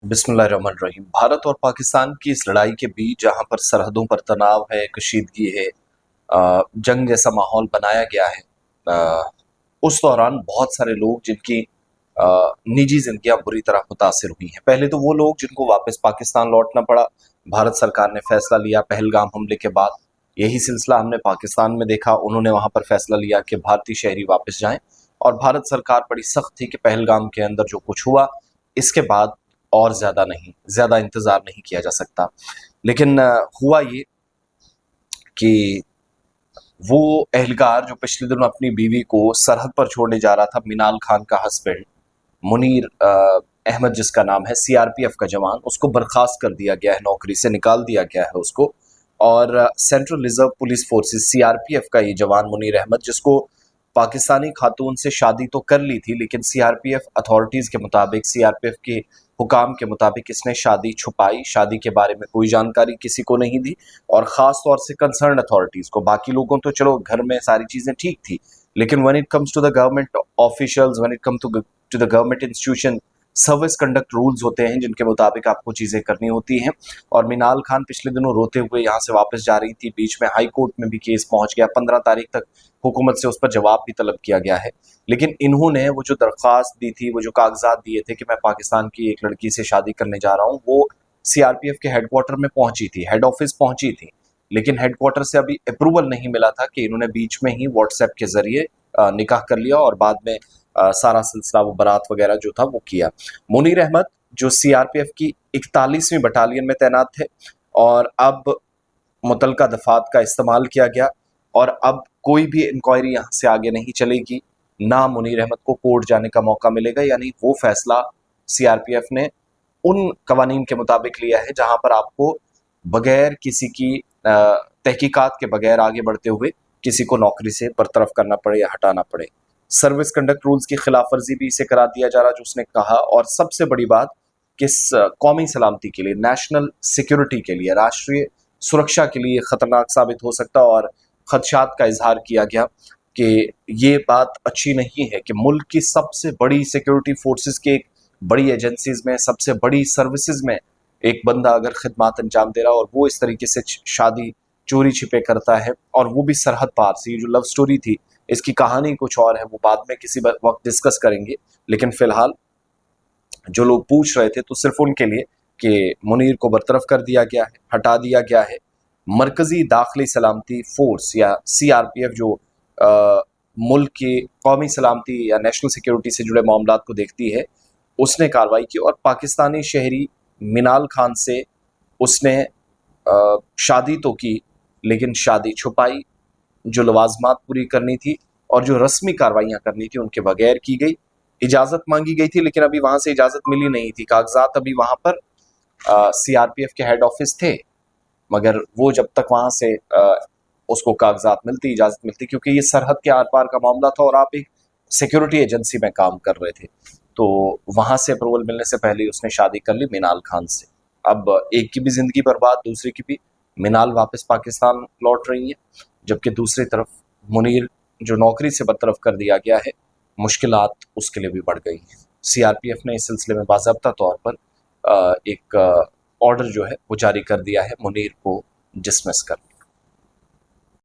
बिस्मिल्लाहिर्रहमानिर्रहीम। भारत और पाकिस्तान की इस लड़ाई के बीच जहाँ पर सरहदों पर तनाव है, कशीदगी है, जंग जैसा माहौल बनाया गया है। अ, उस दौरान बहुत सारे लोग जिनकी निजी ज़िंदगियाँ बुरी तरह मुतासिर हुई हैं। पहले तो वो लोग जिनको वापस पाकिस्तान लौटना पड़ा, भारत सरकार ने फैसला लिया पहलगाम हमले के बाद। यही सिलसिला हमने पाकिस्तान में देखा, उन्होंने वहाँ पर फैसला लिया कि भारतीय शहरी वापस जाएँ और भारत सरकार बड़ी सख्त थी कि पहलगाम के अंदर जो कुछ हुआ, इसके बाद और ज़्यादा नहीं, ज़्यादा इंतज़ार नहीं किया जा सकता। लेकिन हुआ ये कि वो एहलकार जो पिछले दिनों अपनी बीवी को सरहद पर छोड़ने जा रहा था, मिनाल खान का हस्बैंड मुनीर अहमद जिसका नाम है, सीआरपीएफ का जवान, उसको बर्खास्त कर दिया गया है, नौकरी से निकाल दिया गया है उसको। और central reserve police forces CRPF का ये जवान मुनीर अहमद, जिसको पाकिस्तानी खातून से शादी तो कर ली थी, लेकिन सीआरपीएफ अथॉरिटीज़ के मुताबिक, सीआरपीएफ के हुकाम के मुताबिक इसने शादी छुपाई, शादी के बारे में कोई जानकारी किसी को नहीं दी और ख़ास तौर से कंसर्न अथॉरिटीज़ को। बाकी लोगों तो चलो घर में सारी चीज़ें ठीक थी, लेकिन when it comes to the government officials, when it come to the government institution, service conduct rules होते हैं जिनके मुताबिक आपको चीज़ें करनी होती हैं। और मिनाल खान पिछले दिनों रोते हुए यहाँ से वापस जा रही थी, बीच में हाई कोर्ट में भी केस पहुंच गया, 15 तारीख तक हुकूमत से उस पर जवाब भी तलब किया गया है। लेकिन इन्होंने वो जो दरख्वास्त दी थी, वो जो कागजात दिए थे कि मैं पाकिस्तान की एक लड़की से शादी करने जा रहा हूँ, वो सीआरपीएफ के हेडक्वार्टर में पहुंची थी, हेड ऑफिस पहुंची थी, लेकिन हेडक्वार्टर से अभी अप्रूवल नहीं मिला था कि इन्होंने बीच में ही व्हाट्सएप के जरिए निकाह कर लिया और बाद में सारा सिलसिला वो बारात वगैरह जो था वो किया। मुनीर अहमद जो सीआरपीएफ की 41वीं बटालियन में तैनात थे और अब मुतलका दफात का इस्तेमाल किया गया और अब कोई भी इंक्वायरी यहाँ से आगे नहीं चलेगी, ना मुनीर अहमद को कोर्ट जाने का मौका मिलेगा। यानी वो फैसला सीआरपीएफ ने उन कवानीन के मुताबिक लिया है जहाँ पर आपको बगैर किसी की तहकीकात के बगैर आगे बढ़ते हुए किसी को नौकरी से बरतरफ करना पड़े या हटाना पड़े। सर्विस कंडक्ट रूल्स की खिलाफ वर्जी भी इसे करा दिया जा रहा जो उसने कहा। और सबसे बड़ी बात कि कौमी सलामती के लिए, नेशनल सिक्योरिटी के लिए, राष्ट्रीय सुरक्षा के लिए खतरनाक साबित हो सकता और खदशात का इजहार किया गया कि ये बात अच्छी नहीं है कि मुल्क की सबसे बड़ी सिक्योरिटी फोर्सेस के एक बड़ी एजेंसीज में, सबसे बड़ी सर्विसेज में एक बंदा अगर खिदमत अंजाम दे रहा और वो इस तरीके से शादी चोरी छिपे करता है, और वो भी सरहद पार से। ये जो लव स्टोरी थी, इसकी कहानी कुछ और है, वो बाद में किसी वक्त डिस्कस करेंगे। लेकिन फिलहाल जो लोग पूछ रहे थे तो सिर्फ उनके लिए कि मुनीर को बरतरफ कर दिया गया है, हटा दिया गया है। मरकजी दाखिली सलामती फोर्स या सीआरपीएफ जो मुल्क की कौमी सलामती या नेशनल सिक्योरिटी से जुड़े मामलात को देखती है, उसने कार्रवाई की और पाकिस्तानी शहरी मिनाल खान से उसने शादी तो की, लेकिन शादी छुपाई। जो लवाजमात पूरी करनी थी और जो रस्मी कार्रवाइयाँ करनी थी उनके बगैर की गई। इजाज़त मांगी गई थी, लेकिन अभी वहाँ से इजाज़त मिली नहीं थी। कागजात अभी वहाँ पर सीआरपीएफ के हेड ऑफिस थे, मगर वो जब तक वहाँ से उसको कागजात मिलती, इजाज़त मिलती, क्योंकि ये सरहद के आर पार का मामला था और आप एक सिक्योरिटी एजेंसी में काम कर रहे थे, तो वहाँ से अप्रूवल मिलने से पहले ही उसने शादी कर ली मिनाल खान से। अब एक की भी ज़िंदगी बर्बाद, दूसरे की भी। मिनाल वापस पाकिस्तान लौट रही है, जबकि दूसरी तरफ मुनीर जो नौकरी से बरतरफ कर दिया गया है, मुश्किलात उसके लिए भी बढ़ गई हैं। सीआरपीएफ ने इस सिलसिले में बाज़ाब्ता तौर पर एक ऑर्डर जो है वो जारी कर दिया है मुनीर को डिसमिस कर।